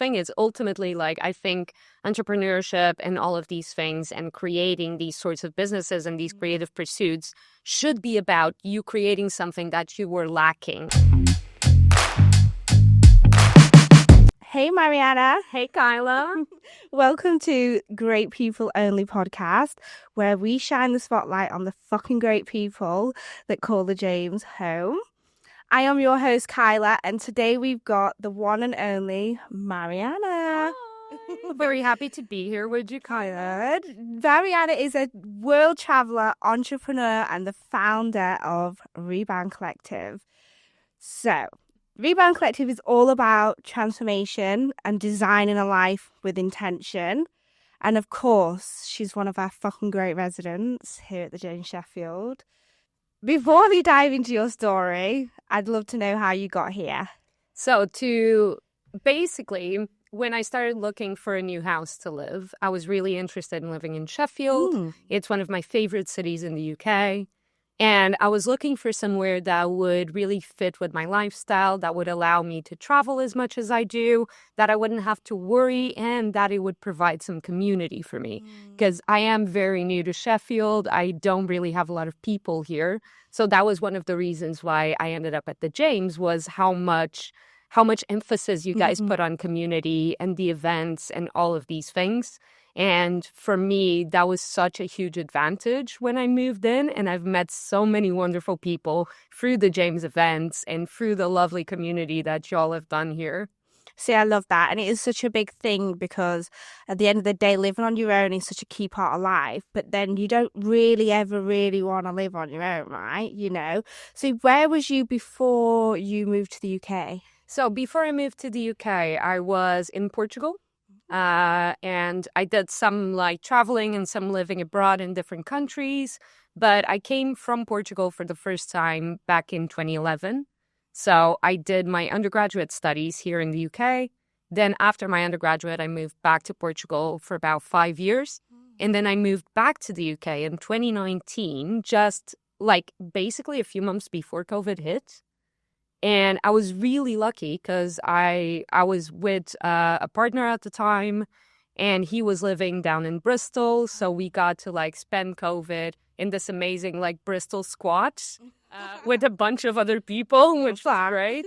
thing. It's ultimately like, I think entrepreneurship and all of these things and creating these sorts of businesses and these creative pursuits should be about you creating something that you were lacking. Hey, Mariana. Hey, Kyla. Welcome to Great People Only podcast, where we shine the spotlight on the fucking great people that call the James home. I am your host, Kyla, and today we've got the one and only Mariana. Hi. Very happy to be here with you, Kyla. Mariana is a world traveler, entrepreneur, and the founder of Rebound Collective. So, Rebound Collective is all about transformation and designing a life with intention. And of course, she's one of our fucking great residents here at the James Sheffield. Before we dive into your story, I'd love to know how you got here. So when I started looking for a new house to live, I was really interested in living in Sheffield. It's one of my favorite cities in the UK. And I was looking for somewhere that would really fit with my lifestyle, that would allow me to travel as much as I do, that I wouldn't have to worry, and that it would provide some community for me. Because I am very new to Sheffield. I don't really have a lot of people here. So that was one of the reasons why I ended up at the James, was how much emphasis you guys put on community and the events and all of these things. And for me, that was such a huge advantage when I moved in. And I've met so many wonderful people through the James events and through the lovely community that y'all have done here. See, I love that. And it is such a big thing because at the end of the day, living on your own is such a key part of life. But then you don't really ever really want to live on your own, right? You know? So where was you before you moved to the UK? So before I moved to the UK, I was in Portugal. And I did some like traveling and some living abroad in different countries. But I came from Portugal for the first time back in 2011. So I did my undergraduate studies here in the UK. Then after my undergraduate, I moved back to Portugal for about 5 years. And then I moved back to the UK in 2019, just like basically a few months before COVID hit. And I was really lucky because I was with a partner at the time, and he was living down in Bristol. So we got to like spend COVID in this amazing like Bristol squat with a bunch of other people, which was great.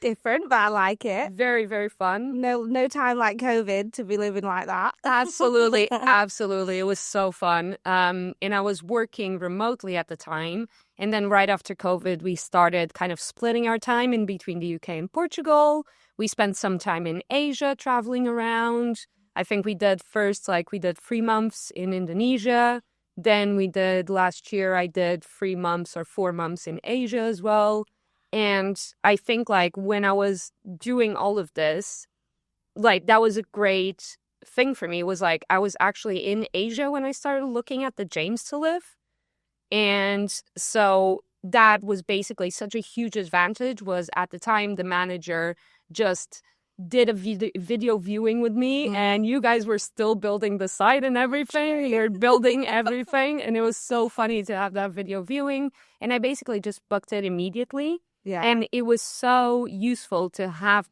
Different, but I like it. Very, very fun. No time like COVID to be living like that. Absolutely. Absolutely. It was so fun. And I was working remotely at the time. And then right after COVID, we started kind of splitting our time in between the UK and Portugal. We spent some time in Asia traveling around. I think we did 3 months in Indonesia. Then last year, I did 3 months or 4 months in Asia as well. And I think like when I was doing all of this, like that was a great thing for me. It was like I was actually in Asia when I started looking at the James to live. And so that was basically such a huge advantage. Was at the time the manager just did a video viewing with me, and you guys were still building the site and everything. You're building everything. And it was so funny to have that video viewing. And I basically just booked it immediately. Yeah. And it was so useful to have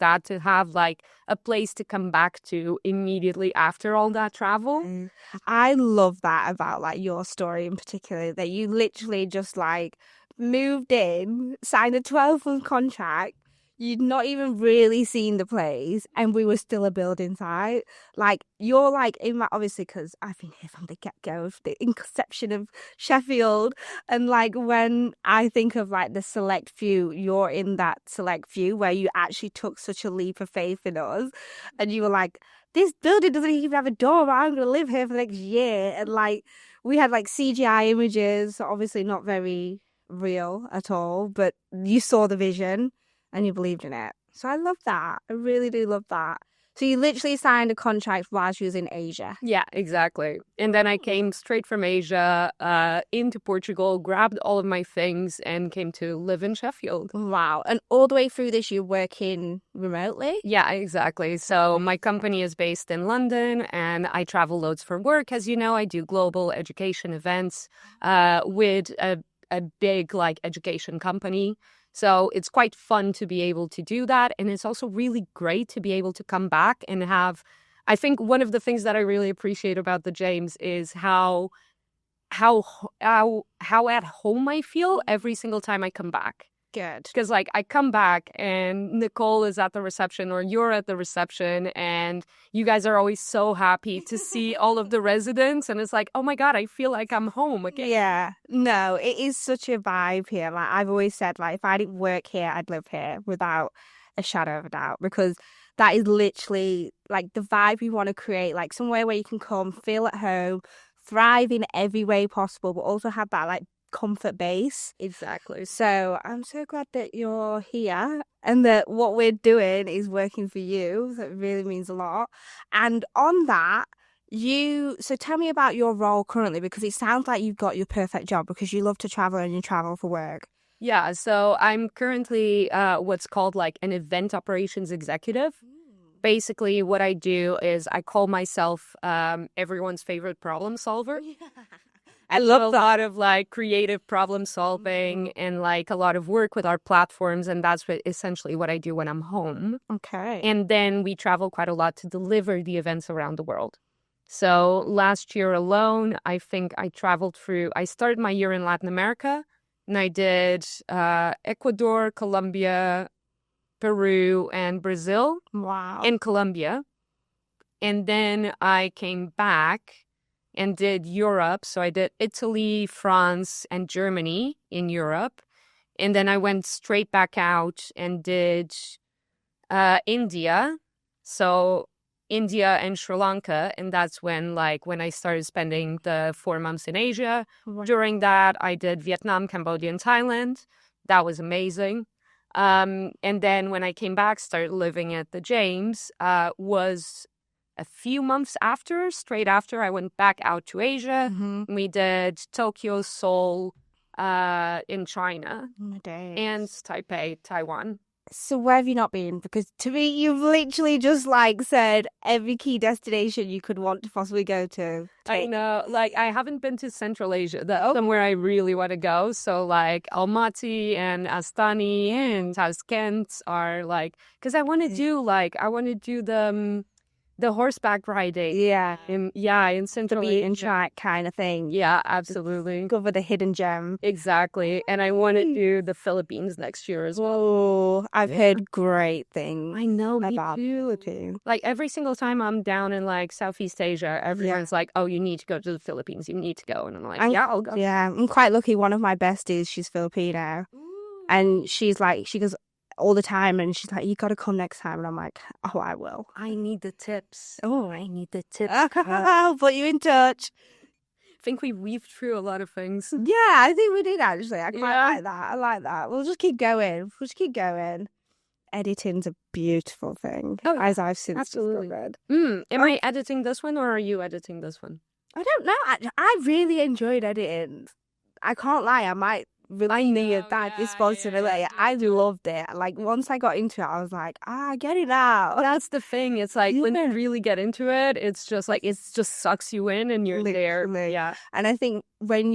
like a place to come back to immediately after all that travel. I love that about like your story in particular, that you literally just like moved in, signed a 12-month contract. You'd not even really seen the place, and we were still a building site. Like, you're like, obviously, because I've been here from the get-go of the inception of Sheffield. And like, when I think of like the select few, you're in that select few where you actually took such a leap of faith in us. And you were like, this building doesn't even have a door, but I'm going to live here for the next year. And like, we had like CGI images, obviously not very real at all, but you saw the vision. And you believed in it. So I love that. I really do love that. So you literally signed a contract while she was in Asia. Yeah, exactly. And then I came straight from Asia into Portugal, grabbed all of my things, and came to live in Sheffield. Wow. And all the way through this, you're working remotely? Yeah, exactly. So my company is based in London, and I travel loads for work. As you know, I do global education events with a big like education company. So it's quite fun to be able to do that. And it's also really great to be able to come back and have, I think one of the things that I really appreciate about the James is how at home I feel every single time I come back. Good. Because like I come back and Nicole is at the reception or you're at the reception and you guys are always so happy to see all of the residents. And it's like, oh my God, I feel like I'm home again. Yeah. No, it is such a vibe here. Like I've always said, like if I didn't work here, I'd live here without a shadow of a doubt, because that is literally like the vibe you want to create, like somewhere where you can come, feel at home, thrive in every way possible, but also have that like comfort base. Exactly. So I'm so glad that you're here and that what we're doing is working for you. That really means a lot. And on that, so tell me about your role currently, because it sounds like you've got your perfect job because you love to travel and you travel for work. Yeah, so I'm currently what's called like an event operations executive. Basically, what I do is I call myself everyone's favorite problem solver. I love a lot of like creative problem solving and like a lot of work with our platforms. And that's essentially what I do when I'm home. Okay. And then we travel quite a lot to deliver the events around the world. So last year alone, I think I started my year in Latin America and I did Ecuador, Colombia, Peru, and Brazil. Wow. And Colombia. And then I came back and did Europe. So I did Italy, France, and Germany in Europe. And then I went straight back out and did India. So India and Sri Lanka. And that's when I started spending the 4 months in Asia. Right. During that, I did Vietnam, Cambodia, and Thailand. That was amazing. And then when I came back, started living at the James, was a few months straight after, I went back out to Asia. Mm-hmm. We did Tokyo, Seoul, in China, and Taipei, Taiwan. So where have you not been? Because to me, you've literally just like said every key destination you could want to possibly go to. I know, like I haven't been to Central Asia. That's somewhere I really want to go. So like Almaty and Astani and Tashkent are like, because I want to do the horseback riding. Yeah. In Central The Asia. beaten track kind of thing. Yeah, absolutely. Discover the hidden gem. Exactly. And I want to do the Philippines next year as well. Oh, I've heard great things. I know, about me too. Philippines. Like every single time I'm down in like Southeast Asia, everyone's like, oh, you need to go to the Philippines. You need to go. And I'm like, yeah, I'll go. Yeah, I'm quite lucky. One of my besties, she's Filipino. Ooh. And she goes all the time, and she's like, you got to come next time. And I'm like, oh, I will. I need the tips. I need the tips. I'll put you in touch. I think we weaved through a lot of things. Yeah, I think we did actually. I quite like that. I like that. We'll just keep going. Editing's a beautiful thing, as I've since discovered. Am I editing this one or are you editing this one? I don't know. I really enjoyed editing. I can't lie. I might really that responsibility. Yeah. I loved it. Like once I got into it, I was like, I get it now. That's the thing. It's like when you really get into it, it's just like it just sucks you in, and you're there. Yeah. And I think when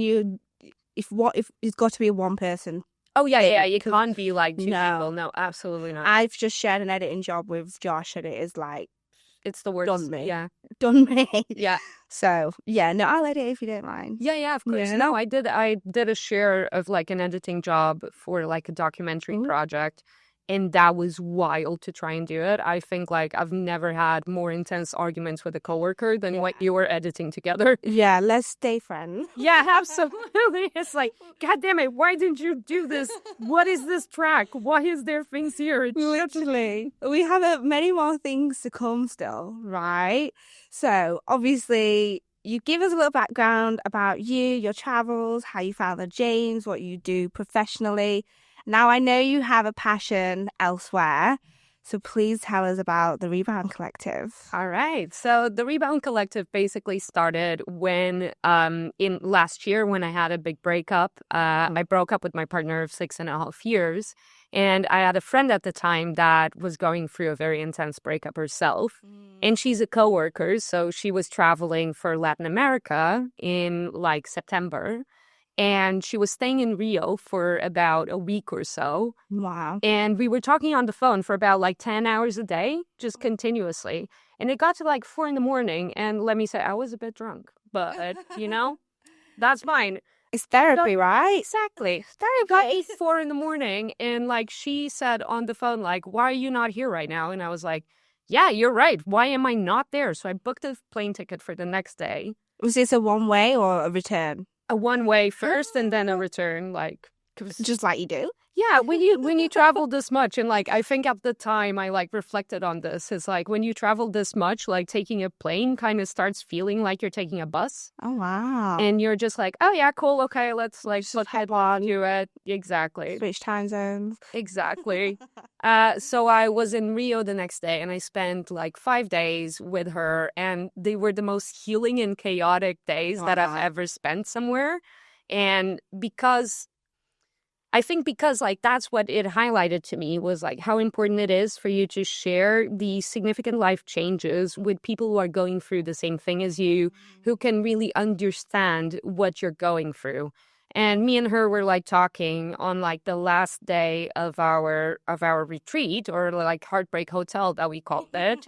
if it's got to be one person. Oh yeah. You can't be like two people. No, absolutely not. I've just shared an editing job with Josh, and it is like it's the worst. Done me. Yeah. Done me. Yeah. So yeah, no, I'll edit if you don't mind. Yeah, of course. Yeah. No, I did a share of like an editing job for like a documentary project. And that was wild to try and do it. I think like I've never had more intense arguments with a coworker than what you were editing together. Yeah, let's stay friends. Yeah, absolutely. It's like, God damn it, why didn't you do this? What is this track? Why is there things here? Literally. We have many more things to come still, right? So obviously you give us a little background about you, your travels, how you found the James, what you do professionally. Now, I know you have a passion elsewhere, so please tell us about the Rebound Collective. All right. So the Rebound Collective basically started when, in last year, when I had a big breakup. I broke up with my partner of 6.5 years. And I had a friend at the time that was going through a very intense breakup herself. And she's a coworker, so she was traveling for Latin America in like September. and she was staying in Rio for about a week or so. Wow. And we were talking on the phone for about like 10 hours a day, just continuously. And it got to like 4 a.m. And let me say, I was a bit drunk, but that's fine. It's therapy, right? Exactly. It got me 4 a.m. And like she said on the phone, like, why are you not here right now? And I was like, yeah, you're right. Why am I not there? So I booked a plane ticket for the next day. Was this a one-way or a return? A one-way first and then a return, like... Just like you do? Yeah, when you travel this much, and like I think at the time I like reflected on this, it's like when you travel this much, like taking a plane kind of starts feeling like you're taking a bus. Oh wow. And you're just like, oh yeah, cool, okay, let's like head on to it. Exactly. Switch time zones. Exactly. So I was in Rio the next day and I spent like 5 days with her, and they were the most healing and chaotic days that I've ever spent somewhere. And I think because like that's what it highlighted to me was like how important it is for you to share the significant life changes with people who are going through the same thing as you, who can really understand what you're going through. And me and her were like talking on like the last day of our retreat, or like Heartbreak Hotel that we called it.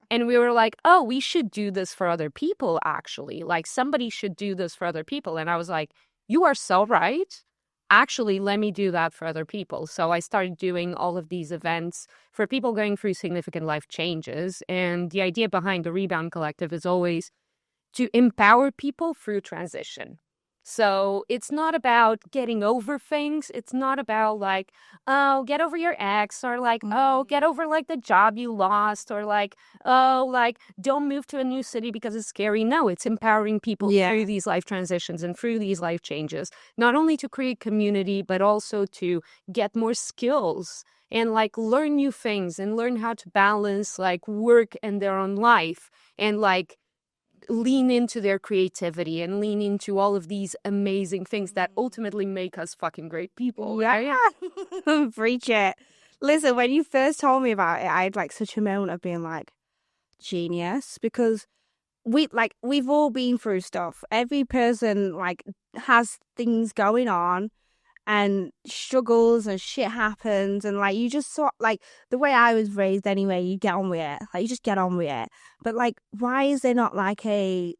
And we were like, oh, we should do this for other people, actually. Like somebody should do this for other people. And I was like, you are so right. Actually, let me do that for other people. So I started doing all of these events for people going through significant life changes. And the idea behind the Rebound Collective is always to empower people through transition. So it's not about getting over things. It's not about like, oh, get over your ex, or like, oh, get over like the job you lost, or like, oh, like don't move to a new city because it's scary. No, it's empowering people through these life transitions and through these life changes, not only to create community, but also to get more skills and like learn new things and learn how to balance like work and their own life, and like lean into their creativity and lean into all of these amazing things that ultimately make us fucking great people. Yeah. Preach it. Listen, when you first told me about it, I had like such a moment of being like, genius, because we've all been through stuff. Every person like has things going on and struggles and shit happens, and like you just sort like the way I was raised anyway, you get on with it. Like you just get on with it. But like, why is there not like a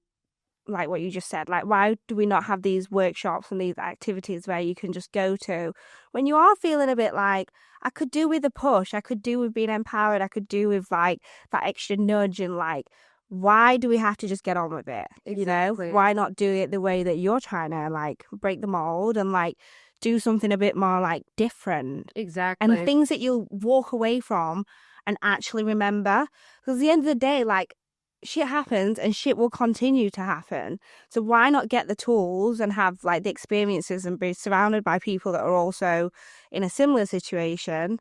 like what you just said, like why do we not have these workshops and these activities where you can just go to when you are feeling a bit like, I could do with a push, I could do with being empowered, I could do with like that extra nudge, and like, why do we have to just get on with it? Exactly. You know, why not do it the way that you're trying to like break the mold and like do something a bit more like different? Exactly. And things that you'll walk away from and actually remember, because at the end of the day, like, shit happens and shit will continue to happen. So why not get the tools and have like the experiences and be surrounded by people that are also in a similar situation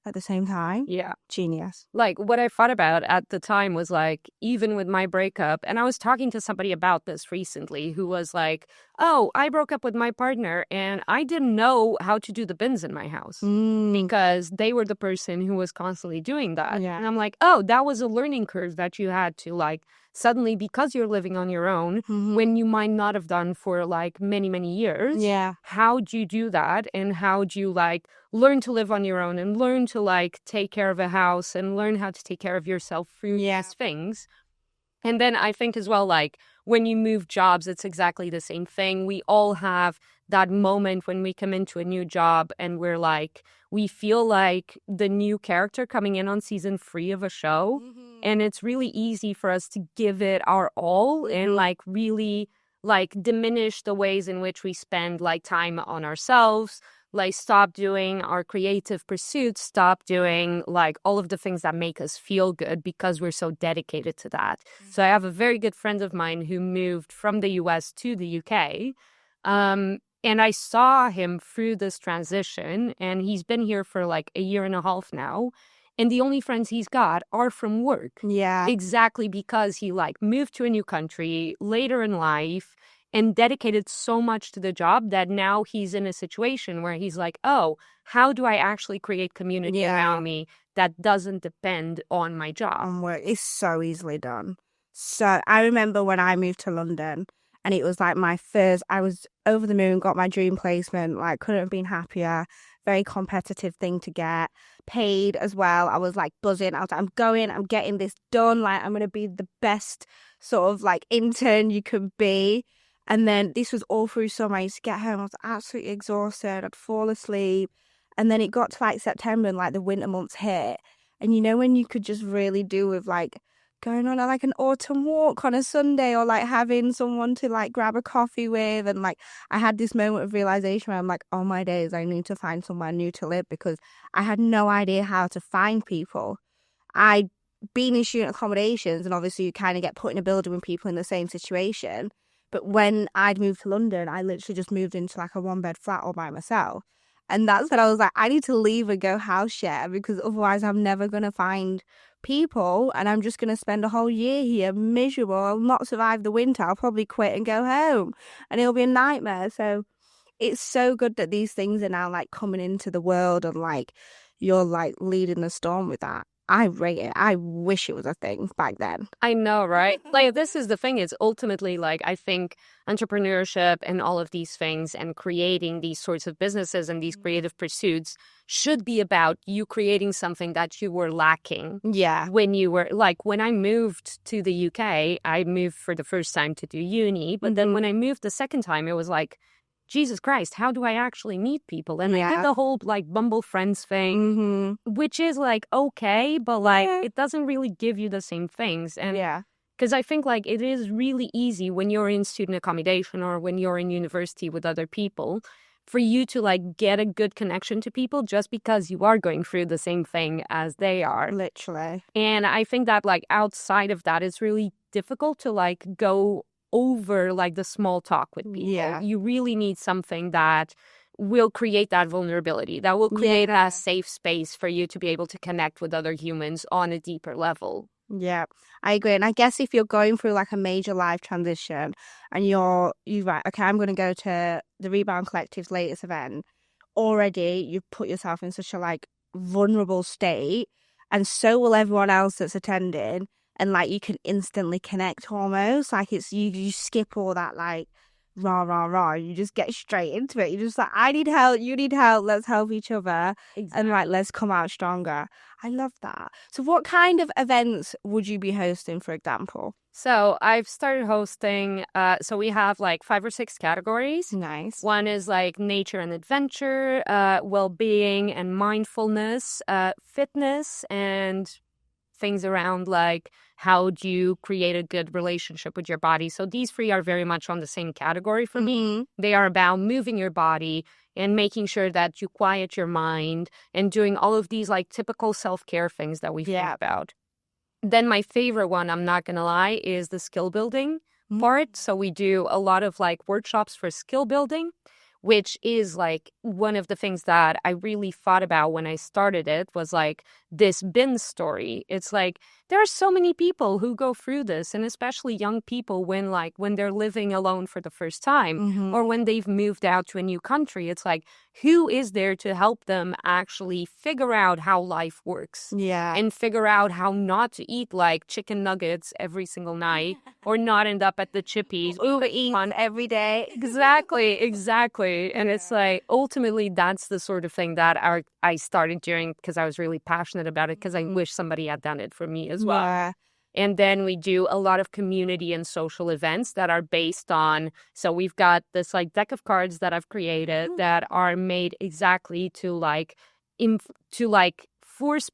at the same time? Yeah. Genius. Like what I thought about at the time was like, even with my breakup, and I was talking to somebody about this recently who was like, oh, I broke up with my partner and I didn't know how to do the bins in my house because they were the person who was constantly doing that. Yeah. And I'm like, oh, that was a learning curve that you had to like suddenly, because you're living on your own when you might not have done for like many, many years. Yeah. How'd you do that? And how'd you like learn to live on your own and learn to like take care of a house and learn how to take care of yourself through these things? And then I think as well, like when you move jobs, it's exactly the same thing. We all have that moment when we come into a new job and we're like, we feel like the new character coming in on season 3 of a show. And it's really easy for us to give it our all and like really like diminish the ways in which we spend like time on ourselves, like stop doing our creative pursuits, stop doing like all of the things that make us feel good because we're so dedicated to that. So I have a very good friend of mine who moved from the US to the UK. And I saw him through this transition, and he's been here for like a year and a half now. And the only friends he's got are from work. Yeah. Exactly, because he like moved to a new country later in life and dedicated so much to the job that now he's in a situation where he's like, oh, how do I actually create community around me that doesn't depend on my job? Work is so easily done. So I remember when I moved to London And it was like I was over the moon, got my dream placement, like couldn't have been happier. Very competitive thing to get. Paid as well. I was like buzzing. I was like, I'm getting this done. Like, I'm going to be the best sort of like intern you could be. And then this was all through summer. I used to get home, I was absolutely exhausted. I'd fall asleep. And then it got to like September and like the winter months hit. And you know, when you could just really do with like going on like an autumn walk on a Sunday, or like having someone to like grab a coffee with. And like I had this moment of realization where I'm like, oh my days, I need to find somewhere new to live, because I had no idea how to find people. I'd been in student accommodations, and obviously you kind of get put in a building with people in the same situation. But when I'd moved to London, I literally just moved into like a 1-bed flat all by myself. And that's when I was like, I need to leave and go house share, because otherwise I'm never going to find people, and I'm just going to spend a whole year here miserable. I'll not survive the winter. I'll probably quit and go home, and it'll be a nightmare. So it's so good that these things are now like coming into the world, and like you're like leading the storm with that. I rate it. I wish it was a thing back then. I know, right? Like, this is the thing. It's ultimately like, I think entrepreneurship and all of these things and creating these sorts of businesses and these creative pursuits should be about you creating something that you were lacking. Yeah. When you were like, when I moved to the UK, I moved for the first time to do uni. But then when I moved the second time, it was like, Jesus Christ, how do I actually meet people? And I had the whole like Bumble Friends thing, which is like okay, but like it doesn't really give you the same things. And because I think like it is really easy when you're in student accommodation or when you're in university with other people for you to like get a good connection to people just because you are going through the same thing as they are. Literally. And I think that like outside of that, it's really difficult to like go over like the small talk with people. Yeah. You really need something that will create that vulnerability, that will create a safe space for you to be able to connect with other humans on a deeper level. Yeah, I agree. And I guess if you're going through like a major life transition and you're right, okay, I'm going to go to the Rebound Collective's latest event, already you've put yourself in such a like vulnerable state, and so will everyone else that's attending. And like you can instantly connect almost. Like it's you skip all that like rah rah rah. You just get straight into it. You're just like, I need help, you need help, let's help each other. Exactly. And like let's come out stronger. I love that. So what kind of events would you be hosting, for example? So I've started hosting, so we have like 5 or 6 categories. Nice. One is like nature and adventure, well-being and mindfulness, fitness, and things around like how do you create a good relationship with your body. So these 3 are very much on the same category for me. They are about moving your body and making sure that you quiet your mind and doing all of these like typical self-care things that we think about. Then my favorite one, I'm not gonna lie, is the skill building part. So we do a lot of like workshops for skill building, which is like one of the things that I really thought about when I started it, was like this bin story. It's like there are so many people who go through this, and especially young people when they're living alone for the first time or when they've moved out to a new country. It's like, who is there to help them actually figure out how life works? Yeah. And figure out how not to eat like chicken nuggets every single night or not end up at the Chippies. Eat on every day. Exactly. And it's like, ultimately, that's the sort of thing that I started doing because I was really passionate about it, because I wish somebody had done it for me as well. Yeah. And then we do a lot of community and social events that are based on, so we've got this like deck of cards that I've created that are made exactly to like, force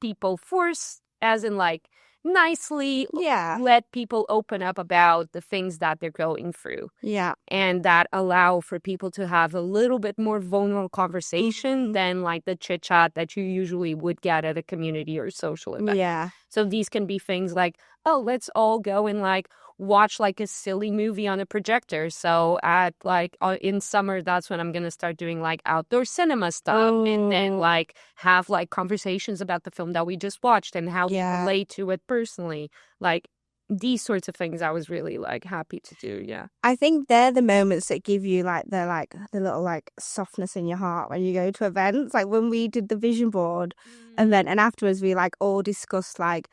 as in like nicely let people open up about the things that they're going through. Yeah. And that allow for people to have a little bit more vulnerable conversation than like the chit chat that you usually would get at a community or social event. Yeah. So these can be things like, oh, let's all go and like watch like a silly movie on a projector. So at like in summer, that's when I'm going to start doing like outdoor cinema stuff and then like have like conversations about the film that we just watched and how we relate to it personally. Like these sorts of things I was really like happy to do. Yeah. I think they're the moments that give you like the little like softness in your heart when you go to events. Like when we did the vision board event, and afterwards we like all discussed like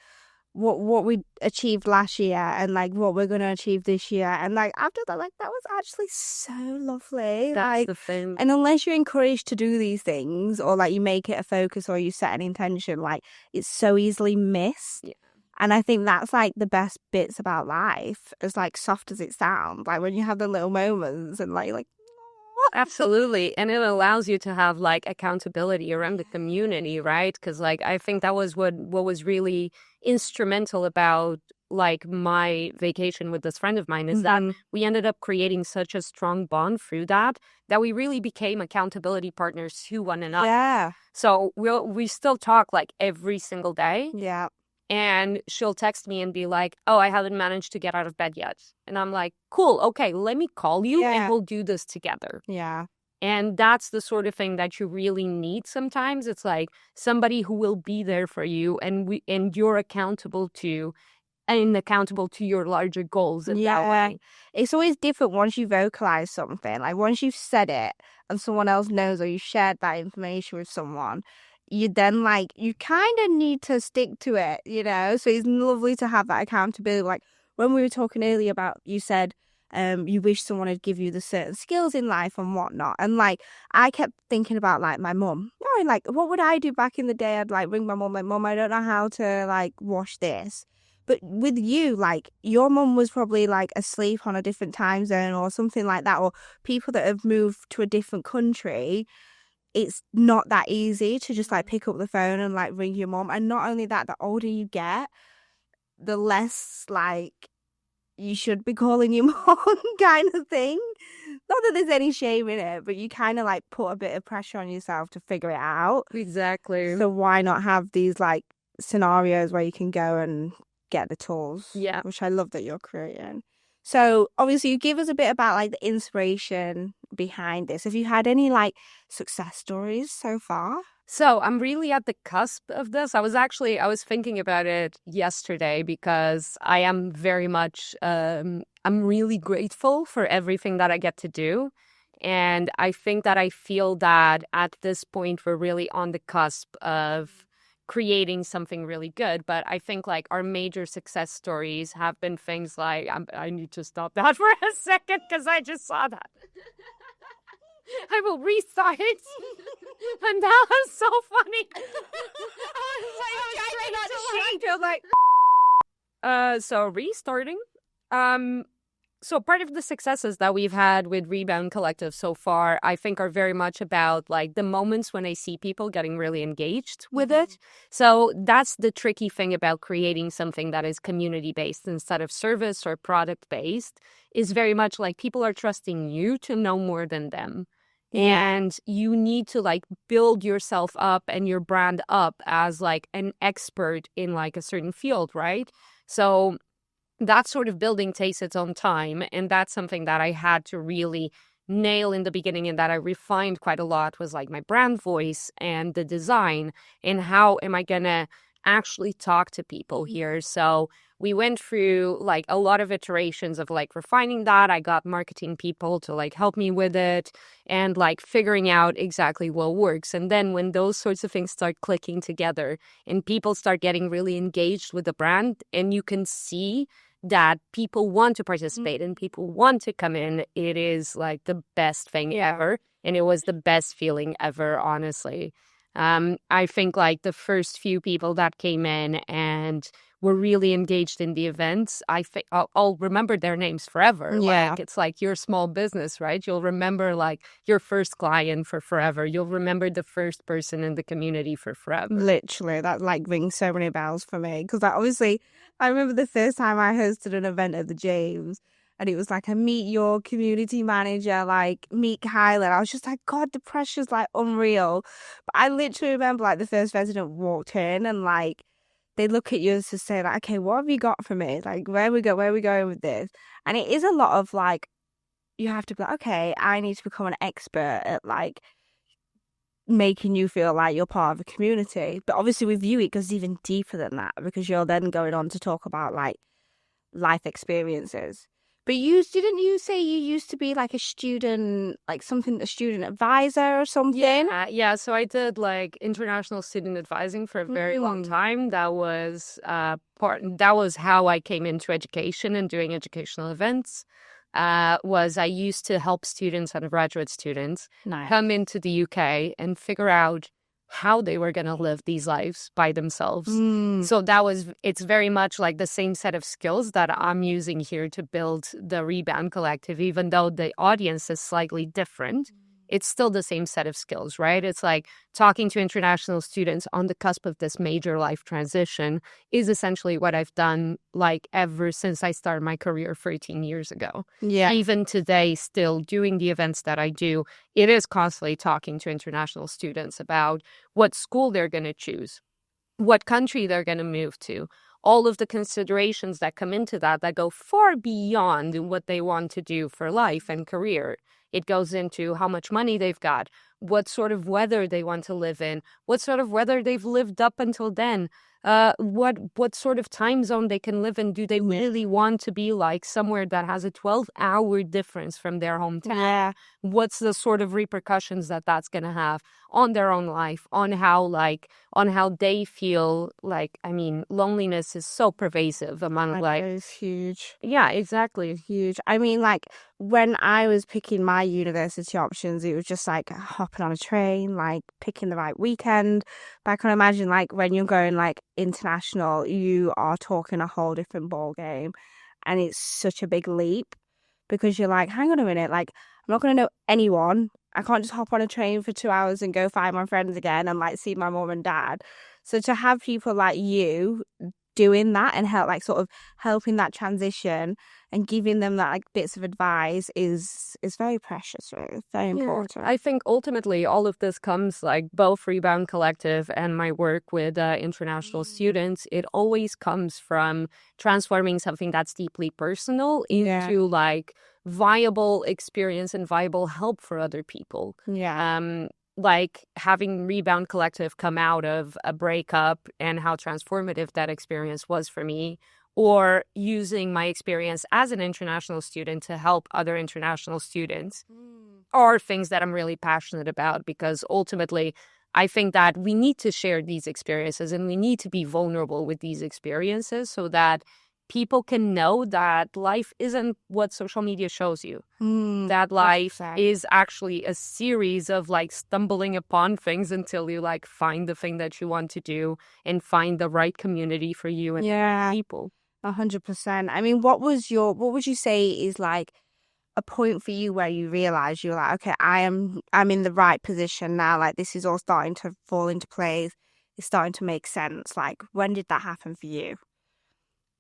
what we achieved last year and like what we're gonna achieve this year. And like after that, like that was actually so lovely. That's Like, the thing. and unless you're encouraged to do these things or like you make it a focus or you set an intention, like it's so easily missed. Yeah. And I think that's like the best bits about life, as like soft as it sounds. Like when you have the little moments and like Absolutely. And it allows you to have like accountability around the community, right? Because like I think that was what was really instrumental about like my vacation with this friend of mine is that we ended up creating such a strong bond through that we really became accountability partners to one another. Yeah. So we still talk like every single day. Yeah. And she'll text me and be like, oh, I haven't managed to get out of bed yet. And I'm like, cool, okay, let me call you and we'll do this together. Yeah. And that's the sort of thing that you really need sometimes. It's like somebody who will be there for you and you're accountable to and accountable to your larger goals in that way. It's always different once you vocalize something. Like once you've said it and someone else knows or you shared that information with someone, you then like you kind of need to stick to it, you know? So it's lovely to have that accountability. Like when we were talking earlier about, you said you wish someone would give you the certain skills in life and whatnot. And like I kept thinking about like my mum. Oh, like what would I do back in the day? I'd like ring my mum, like, Mum, I don't know how to like wash this. But with you, like your mum was probably like asleep on a different time zone or something like that, or people that have moved to a different country. It's not that easy to just like pick up the phone and like ring your mom. And not only that, the older you get, the less like you should be calling your mom kind of thing. Not that there's any shame in it, but you kind of like put a bit of pressure on yourself to figure it out. Exactly. So why not have these like scenarios where you can go and get the tools? Yeah. Which I love that you're creating. So obviously you give us a bit about like the inspiration behind this. Have you had any like success stories so far? So I'm really at the cusp of this. I was thinking about it yesterday because I am very much, I'm really grateful for everything that I get to do. And I think that I feel that at this point, we're really on the cusp of creating something really good. But I think like our major success stories have been things like, I need to stop that for a second because I just saw that. I will restart. And that was so funny. So restarting. So part of the successes that we've had with Rebound Collective so far, I think are very much about like the moments when I see people getting really engaged with it. So that's the tricky thing about creating something that is community-based instead of service or product-based, is very much like people are trusting you to know more than them. And you need to like build yourself up and your brand up as like an expert in like a certain field, right? So that sort of building takes its own time. And that's something that I had to really nail in the beginning and that I refined quite a lot was like my brand voice and the design and how am I going to actually talk to people here. So we went through like a lot of iterations of like refining that. I got marketing people to like help me with it and like figuring out exactly what works. And then when those sorts of things start clicking together and people start getting really engaged with the brand and you can see that people want to participate and people want to come in, it is like the best thing ever. And it was the best feeling ever, honestly. I think like the first few people that came in and were really engaged in the events, I'll remember their names forever. Yeah. Like it's like your small business, right? You'll remember like your first client for forever. You'll remember the first person in the community for forever. Literally, that like rings so many bells for me because I remember the first time I hosted an event at the James. And it was like a meet your community manager, like meet Kyla. I was just like, God, the pressure's like unreal. But I literally remember like the first resident walked in and like they look at you to say like, okay, what have you got for me? Like where are we going with this? And it is a lot of like, you have to be like, okay, I need to become an expert at like making you feel like you're part of a community. But obviously with you, it goes even deeper than that because you're then going on to talk about like life experiences. But didn't you say you used to be like a student, like a student advisor or something? Yeah. So I did like international student advising for a very long time. That was that was how I came into education and doing educational events. Was I used to help students, undergraduate students, come into the UK and figure out how they were going to live these lives by themselves. So it's very much like the same set of skills that I'm using here to build the Rebound Collective, even though the audience is slightly different. It's still the same set of skills, right? It's like talking to international students on the cusp of this major life transition is essentially what I've done like ever since I started my career 13 years ago. Yeah. Even today, still doing the events that I do, it is constantly talking to international students about what school they're going to choose, what country they're going to move to, all of the considerations that come into that go far beyond what they want to do for life and career. It goes into how much money they've got, what sort of weather they want to live in, what sort of weather they've lived up until then, what sort of time zone they can live in. Do they really want to be like somewhere that has a 12-hour difference from their hometown? Yeah. What's the sort of repercussions that's going to have on their own life, on how they feel? Like, I mean, loneliness is so pervasive among like... It's huge. Yeah, exactly. Huge. I mean, like when I was picking my university options, it was just like hopping on a train, like picking the right weekend. But I can imagine like when you're going like international, you are talking a whole different ball game, and it's such a big leap because you're like, hang on a minute, like I'm not going to know anyone. I can't just hop on a train for 2 hours and go find my friends again and like see my mom and dad. So to have people like you doing that and helping that transition and giving them that like bits of advice is very precious, really. Very important. I think ultimately all of this comes like both Rebound Collective and my work with international students. It always comes from transforming something that's deeply personal into like viable experience and viable help for other people. Like having Rebound Collective come out of a breakup and how transformative that experience was for me, or using my experience as an international student to help other international students, are things that I'm really passionate about, because ultimately I think that we need to share these experiences and we need to be vulnerable with these experiences so that people can know that life isn't what social media shows you. That life is actually a series of like stumbling upon things until you like find the thing that you want to do and find the right community for you and people. 100%. I mean, what would you say is like a point for you where you realize you're like, okay, I'm in the right position now. Like this is all starting to fall into place. It's starting to make sense. Like when did that happen for you?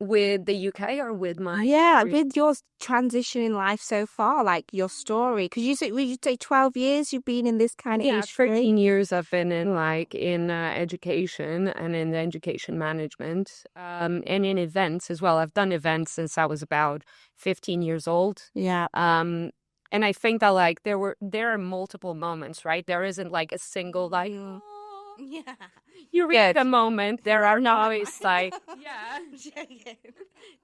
With the UK or with my... Yeah, with your transition in life so far, like your story. Because you say 12 years you've been in this kind of industry? 13 years I've been in education and in the education management, and in events as well. I've done events since I was about 15 years old. Yeah. And I think that like there are multiple moments, right? There isn't like a single like... Yeah. You reach a moment. There are not always like...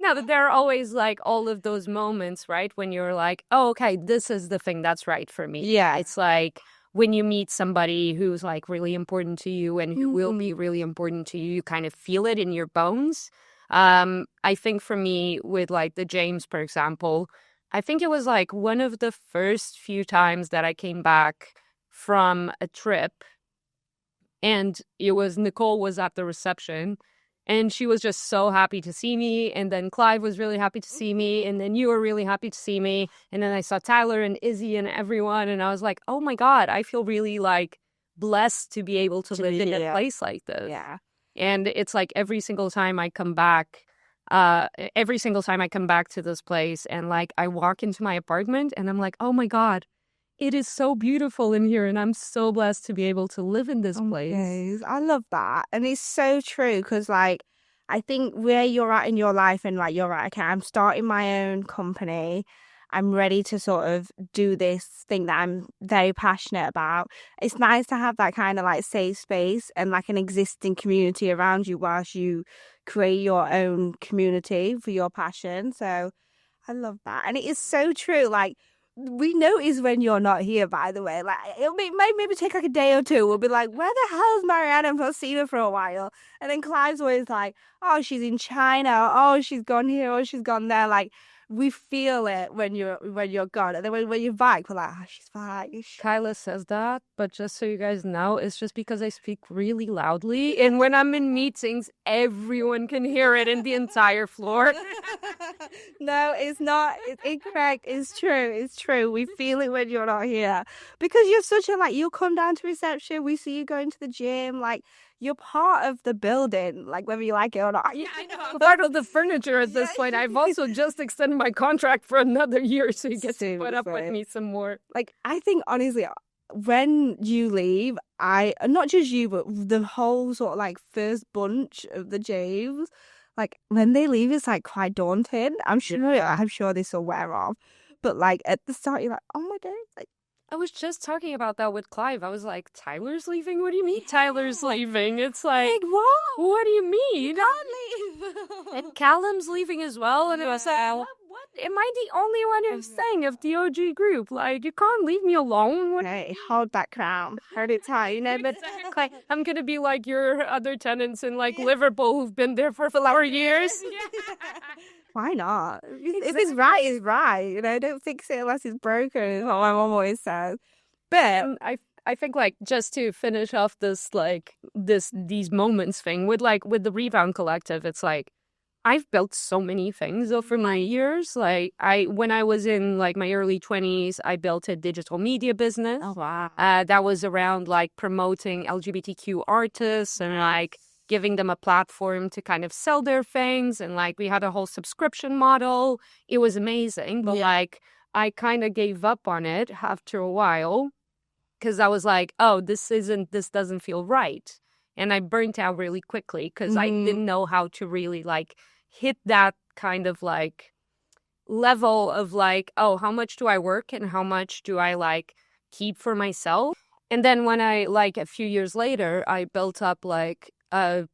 No, but there are always like all of those moments, right? When you're like, oh, okay, this is the thing that's right for me. Yeah. It's like when you meet somebody who's like really important to you and who will be really important to you, you kind of feel it in your bones. I think for me with like the James, for example, I think it was like one of the first few times that I came back from a trip. And it was Nicole was at the reception and she was just so happy to see me. And then Clive was really happy to see me. And then you were really happy to see me. And then I saw Tyler and Izzy and everyone. And I was like, oh my God, I feel really like blessed to be able to live in a place like this. Yeah. And it's like every single time I come back to this place and like I walk into my apartment and I'm like, oh my God, it is so beautiful in here, and I'm so blessed to be able to live in this place. I love that. And it's so true because, like, I think where you're at in your life and, like, you're right, okay, I'm starting my own company. I'm ready to sort of do this thing that I'm very passionate about. It's nice to have that kind of, like, safe space and, like, an existing community around you whilst you create your own community for your passion. So I love that. And it is so true. Like, we notice when you're not here, by the way. Like, might maybe take like a day or two. We'll be like, where the hell's Mariana? I've not seen her for a while. And then Clive's always like, oh, she's in China. Oh, she's gone here. Oh, she's gone there. Like, we feel it when you're gone. And then when you're back, we're like, oh, she's back. Kyla says that, but just so you guys know, it's just because I speak really loudly. And when I'm in meetings, everyone can hear it in the entire floor. No, it's not. It's incorrect. It's true. It's true. We feel it when you're not here because you're such a like. You'll come down to reception. We see you going to the gym. Like you're part of the building. Like whether you like it or not. Yeah, I know. I'm part of the furniture at this point. I've also just extended my contract for another year, so you get to put up with me some more. Like I think honestly, when you leave, not just you, but the whole sort of like first bunch of the James. Like when they leave, it's like quite daunting. I'm sure this will wear off, but like at the start, you're like, oh my days, like I was just talking about that with Clive. I was like, Tyler's leaving? What do you mean Tyler's leaving? It's like what? What do you mean? You can't leave. And Callum's leaving as well. And it was like, what? Am I the only one who's saying of the OG group? Like, you can't leave me alone. Hey, hold that crown. Hold it tight, you know. But exactly. I'm going to be like your other tenants in like Liverpool who've been there for 4 years. Why not? If it's right, it's right. You know, don't fix it unless it's broken, is what my mom always says. But I think like just to finish off this like these moments thing with the Rebound Collective, it's like I've built so many things over my years. Like when I was in like my early 20s, I built a digital media business. Oh wow. That was around like promoting LGBTQ artists and like giving them a platform to kind of sell their things. And like we had a whole subscription model. It was amazing. But like I kind of gave up on it after a while because I was like, oh, this doesn't feel right. And I burnt out really quickly because I didn't know how to really like hit that kind of like level of like, oh, how much do I work and how much do I like keep for myself? And then when I like a few years later, I built up like a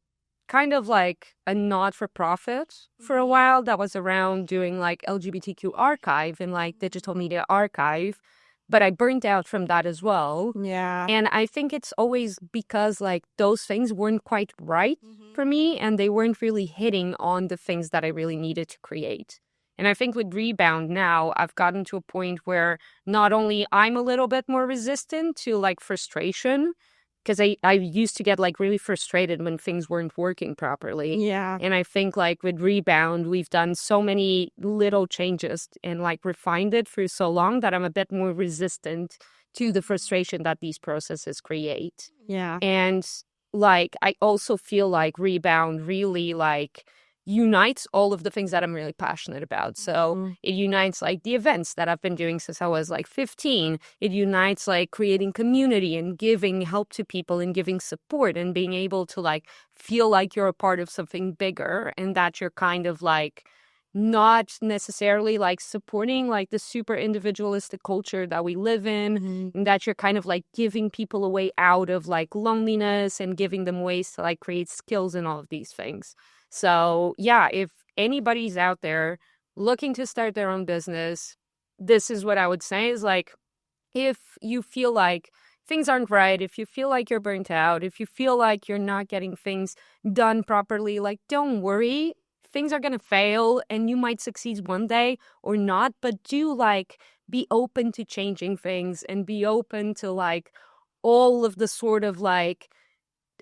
kind of like a not-for-profit for a while that was around doing like LGBTQ archive and like digital media archive. But I burnt out from that as well. Yeah. And I think it's always because like those things weren't quite right for me and they weren't really hitting on the things that I really needed to create. And I think with Rebound now, I've gotten to a point where not only I'm a little bit more resistant to like frustration, because I used to get like really frustrated when things weren't working properly. Yeah. And I think like with Rebound, we've done so many little changes and like refined it for so long that I'm a bit more resistant to the frustration that these processes create. Yeah. And like I also feel like Rebound really like unites all of the things that I'm really passionate about. So it unites like the events that I've been doing since I was like 15. It unites like creating community and giving help to people and giving support and being able to like feel like you're a part of something bigger and that you're kind of like not necessarily like supporting like the super individualistic culture that we live in and that you're kind of like giving people a way out of like loneliness and giving them ways to like create skills and all of these things. So, yeah, if anybody's out there looking to start their own business, this is what I would say is like, if you feel like things aren't right, if you feel like you're burnt out, if you feel like you're not getting things done properly, like, don't worry. Things are going to fail and you might succeed one day or not, but do like be open to changing things and be open to like all of the sort of like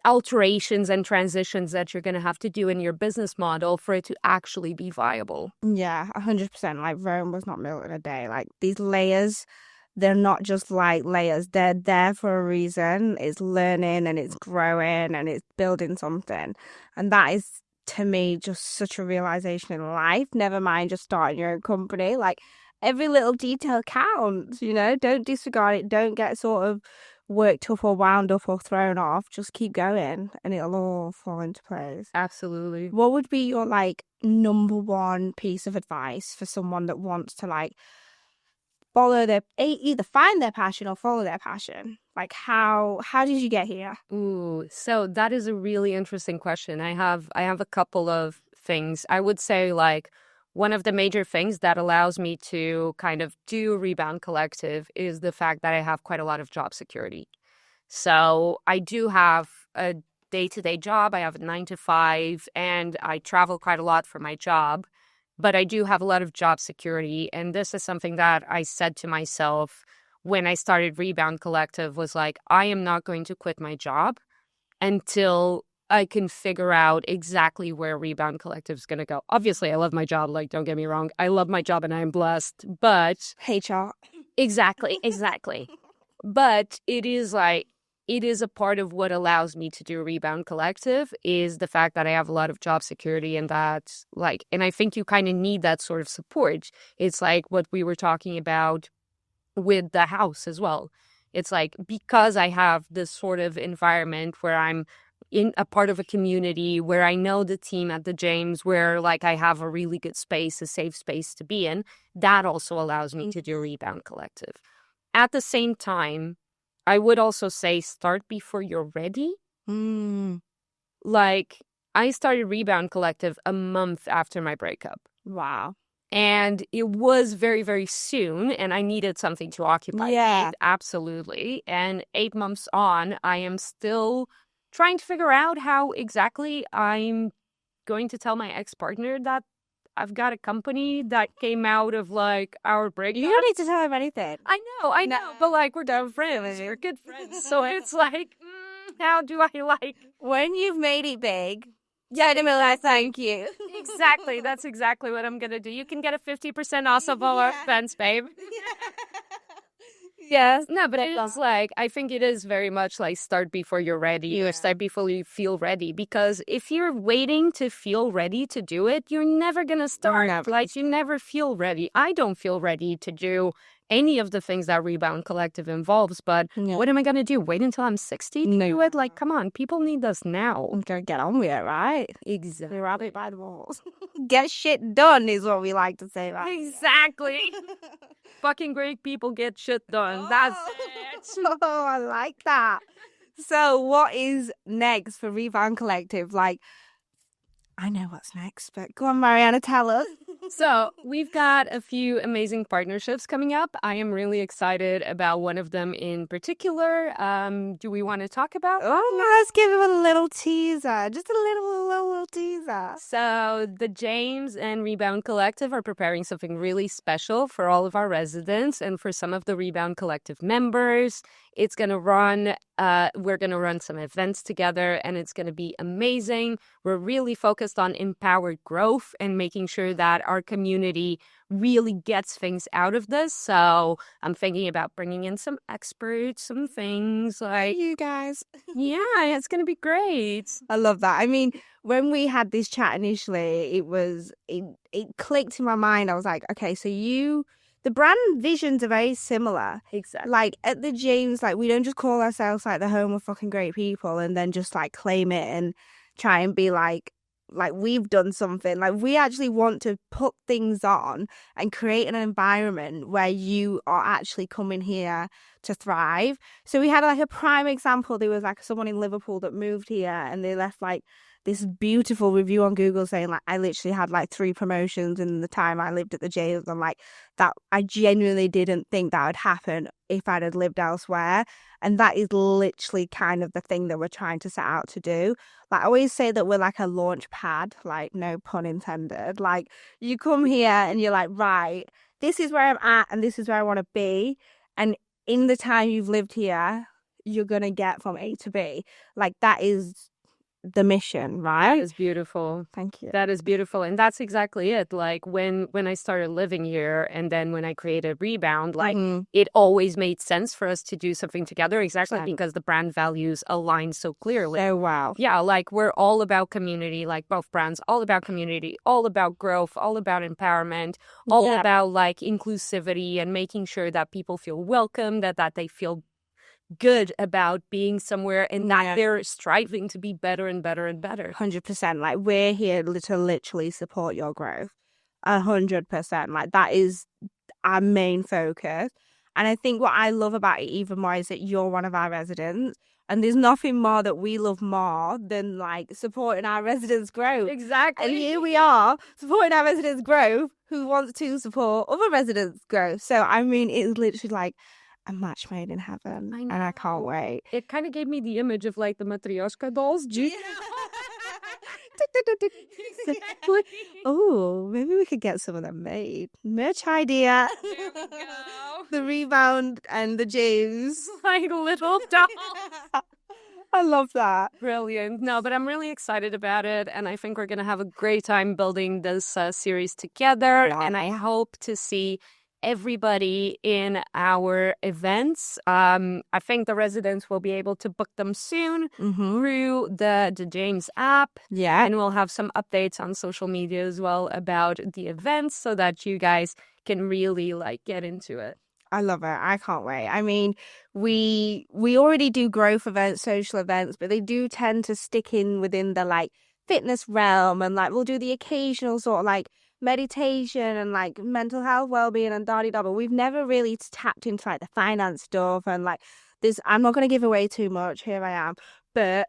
alterations and transitions that you're going to have to do in your business model for it to actually be viable. Yeah, 100%. Like Rome was not built in a day. Like these layers, they're not just like layers. They're there for a reason. It's learning and it's growing and it's building something. And that is, to me, just such a realization in life. Never mind just starting your own company. Like every little detail counts, you know? Don't disregard it. Don't get sort of worked up or wound up or thrown off. Just keep going and it'll all fall into place. Absolutely. What would be your like number one piece of advice for someone that wants to like follow their either find their passion or follow their passion? Like how did you get here? Ooh, so that is a really interesting question. I have a couple of things. I would say like one of the major things that allows me to kind of do Rebound Collective is the fact that I have quite a lot of job security. So I do have a day-to-day job. I have a 9 to 5, and I travel quite a lot for my job. But I do have a lot of job security. And this is something that I said to myself when I started Rebound Collective was like, I am not going to quit my job until I can figure out exactly where Rebound Collective is going to go. Obviously, I love my job. Like, don't get me wrong. I love my job and I'm blessed. But HR. exactly. But it is a part of what allows me to do Rebound Collective is the fact that I have a lot of job security, and that and I think you kind of need that sort of support. It's like what we were talking about with the house as well. It's like, because I have this sort of environment where I'm in a part of a community, where I know the team at the James, where I have a really good space, a safe space to be in, that also allows me to do Rebound Collective. At the same time, I would also say start before you're ready. I started Rebound Collective a month after my breakup. Wow. And it was very, very soon, and I needed something to occupy me. Absolutely. And 8 months on, I am still trying to figure out how exactly I'm going to tell my ex-partner that I've got a company that came out of our breakup. You don't need to tell him anything. I know, but we're dumb friends. We're good friends. So it's how do I when you've made it big, yeah, to be like, thank you. Exactly. That's exactly what I'm gonna do. You can get a 50% off of our expense, babe. Yes. No, but it's I think it is very much start before you're ready, or start before you feel ready. Because if you're waiting to feel ready to do it, you're never going to start. You never feel ready. I don't feel ready to do any of the things that Rebound Collective involves. But what am I going to do? Wait until I'm 60 to do it? Come on, people need us now. I'm going to get on with it, right? Exactly. Rabbit by the balls. Get shit done is what we like to say, right? Exactly. Fucking great people get shit done. That's it. Oh, I like that. So what is next for Rebound Collective? I know what's next, but go on, Mariana, tell us. So we've got a few amazing partnerships coming up. I am really excited about one of them in particular. Do we want to talk about? Oh, let's give him a little teaser. Just a little teaser. So the James and Rebound Collective are preparing something really special for all of our residents and for some of the Rebound Collective members. It's going to run, we're going to run some events together, and it's going to be amazing. We're really focused on empowered growth and making sure that our community really gets things out of this. So I'm thinking about bringing in some experts, some things you guys. Yeah, it's going to be great. I love that. I mean, when we had this chat initially, it clicked in my mind. I was like, okay, so the brand visions are very similar. Exactly. At the James, we don't just call ourselves the home of fucking great people and then just claim it and try and be we've done something. We actually want to put things on and create an environment where you are actually coming here to thrive. So we had a prime example. There was someone in Liverpool that moved here and they left this beautiful review on Google saying I literally had 3 promotions in the time I lived at the Jails, and that I genuinely didn't think that would happen if I'd had lived elsewhere. And that is literally kind of the thing that we're trying to set out to do. I always say that we're a launch pad, no pun intended. You come here and you're right, this is where I'm at and this is where I want to be. And in the time you've lived here, you're going to get from A to B. That is the mission, right? That is beautiful. Thank you. That is beautiful. And that's exactly it. When I started living here and then when I created Rebound, it always made sense for us to do something together, exactly because the brand values align so clearly. Oh, wow. Yeah, we're all about community, both brands, all about community, all about growth, all about empowerment, all about inclusivity and making sure that people feel welcome, that they feel good about being somewhere and that they're striving to be better and better and better. 100%. We're here to literally support your growth. 100%. That is our main focus. And I think what I love about it even more is that you're one of our residents. And there's nothing more that we love more than like supporting our residents' growth. Exactly. And here we are supporting our residents' growth who wants to support other residents' growth. So, I mean, it's literally like a match made in heaven. And I can't wait. It kind of gave me the image of like the Matryoshka dolls. Exactly. Oh, maybe we could get some of them made. Merch idea. There we go. The Rebound and the James. Like little dolls. I love that. Brilliant. No, but I'm really excited about it. And I think we're going to have a great time building this series together. Yeah. And I hope to see everybody in our events. I think the residents will be able to book them soon through the James app. Yeah. And we'll have some updates on social media as well about the events so that you guys can really like get into it. I love it. I can't wait. I mean, we already do growth events, social events, but they do tend to stick in within the like fitness realm, and like we'll do the occasional sort of like meditation and like mental health, well-being and da-di-da, but we've never really tapped into like the finance stuff and like this. I'm not going to give away too much. Here I am. But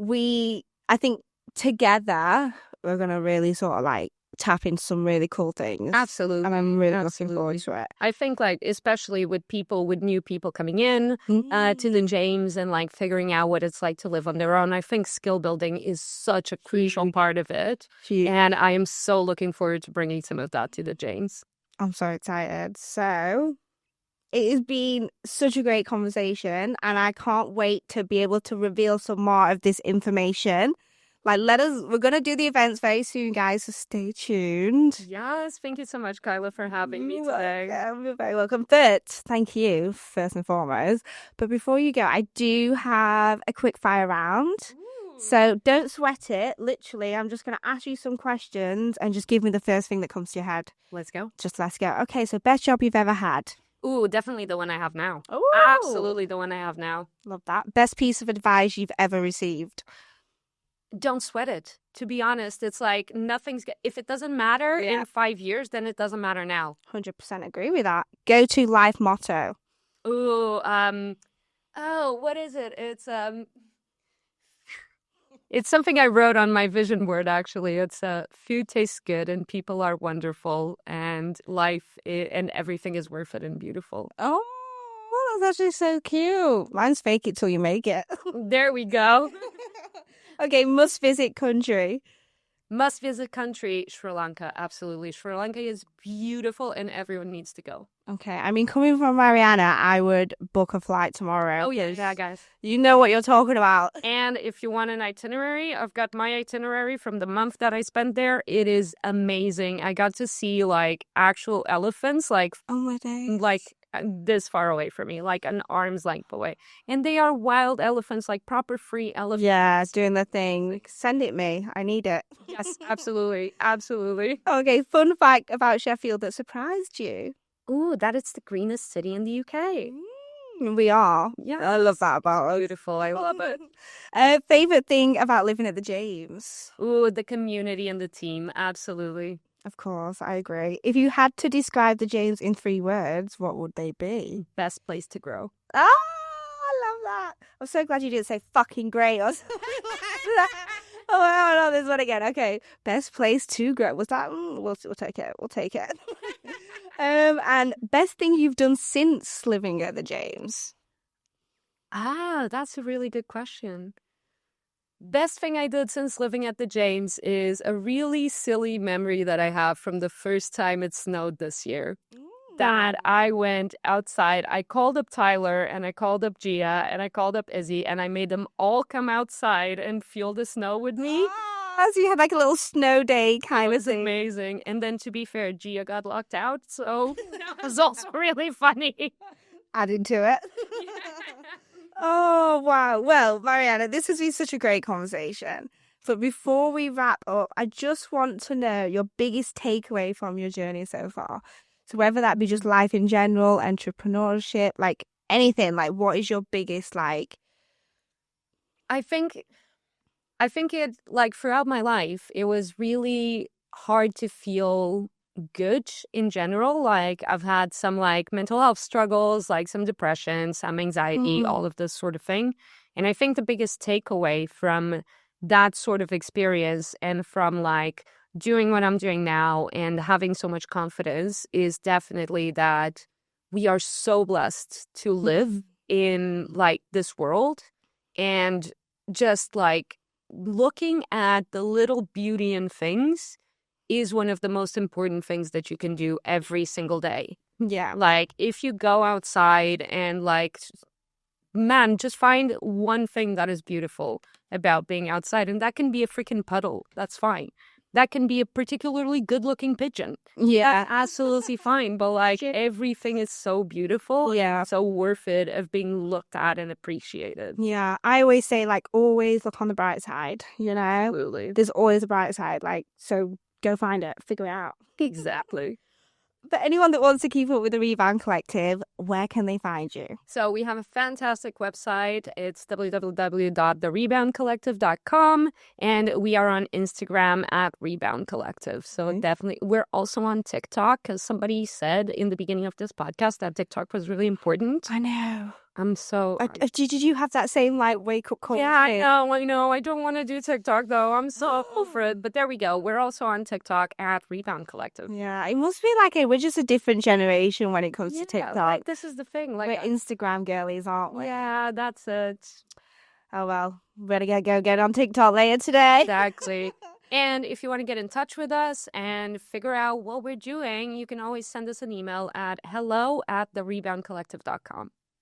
I think together we're going to really sort of like tap into some really cool things. Absolutely. And I'm really looking forward to it. I think like especially with new people coming in to the James and like figuring out what it's like to live on their own. I think skill building is such a crucial part of it. And I am so looking forward to bringing some of that to the James. I'm so excited. So it has been such a great conversation and I can't wait to be able to reveal some more of this information. Like, we're going to do the events very soon, guys, so stay tuned. Yes, thank you so much, Kyla, for having me today. You're very welcome. But thank you, first and foremost. But before you go, I do have a quick fire round. Ooh. So don't sweat it. Literally, I'm just going to ask you some questions and just give me the first thing that comes to your head. Let's go. Let's go. Okay, so best job you've ever had? Ooh, definitely the one I have now. Ooh. Absolutely the one I have now. Love that. Best piece of advice you've ever received? Don't sweat it. To be honest, it's like if it doesn't matter in 5 years, then it doesn't matter now. 100% agree with that. Go-to life motto? Ooh, what is it? It's something I wrote on my vision board, actually. It's food tastes good and people are wonderful and and everything is worth it and beautiful. Oh, that's actually so cute. Mine's fake it till you make it. There we go. Okay, must visit country. Must visit country, Sri Lanka. Absolutely. Sri Lanka is beautiful and everyone needs to go. Okay, I mean, coming from Mariana, I would book a flight tomorrow. Oh, yeah, guys. You know what you're talking about. And if you want an itinerary, I've got my itinerary from the month that I spent there. It is amazing. I got to see like actual elephants, like, oh my days. Like this far away from me, like an arm's length away. And they are wild elephants, like proper free elephants. Yeah, doing the thing. Send it me. I need it. Yes, absolutely. Absolutely. Okay, fun fact about Sheffield that surprised you. Ooh, that it's the greenest city in the UK. We are. Yeah. I love that about us. Beautiful. I love it. Favorite thing about living at the James? Ooh, the community and the team. Absolutely. Of course, I agree. If you had to describe the James in 3 words, what would they be? Best place to grow. Ah, I love that. I'm so glad you didn't say fucking great or something like that. Oh, no, there's one again. Okay, best place to grow. Was that? We'll take it. We'll take it. And best thing you've done since living at the James? Ah, that's a really good question. Best thing I did since living at the James is a really silly memory that I have from the first time it snowed this year. That I went outside, I called up Tyler and I called up Gia and I called up Izzy and I made them all come outside and feel the snow with me. So you had like a little snow day kind of thing. It was amazing. And then to be fair, Gia got locked out, so it was also really funny. Adding to it. Oh, wow. Well, Mariana, this has been such a great conversation. But before we wrap up, I just want to know your biggest takeaway from your journey so far. So whether that be just life in general, entrepreneurship, like anything, like what is your biggest like? I think it, like throughout my life, it was really hard to feel good in general. Like I've had some like mental health struggles, like some depression, some anxiety, all of this sort of thing. And I think the biggest takeaway from that sort of experience and from like doing what I'm doing now and having so much confidence is definitely that we are so blessed to live in like this world, and just like looking at the little beauty in things is one of the most important things that you can do every single day. Yeah. Like if you go outside and like, man, just find one thing that is beautiful about being outside. And that can be a freaking puddle. That's fine. That can be a particularly good looking pigeon. Yeah. That's absolutely fine. But like everything is so beautiful. Yeah. So worth it of being looked at and appreciated. Yeah. I always say, like, always look on the bright side, you know? Absolutely. There's always a bright side. Like, so go find it, figure it out. Exactly. For anyone that wants to keep up with the Rebound Collective, where can they find you? So we have a fantastic website. It's www.thereboundcollective.com. And we are on Instagram at Rebound Collective. So definitely, we're also on TikTok, because somebody said in the beginning of this podcast that TikTok was really important. I know. I'm so... Did you have that same, like, wake-up call? Yeah, I know. I don't want to do TikTok, though. I'm so over it. But there we go. We're also on TikTok at Rebound Collective. Yeah, it must be like we're just a different generation when it comes to TikTok. Like, this is the thing. Like, we're Instagram girlies, aren't we? Yeah, that's it. Oh, well, better go get on TikTok later today. Exactly. And if you want to get in touch with us and figure out what we're doing, you can always send us an email at hello@thereboundcollective.com.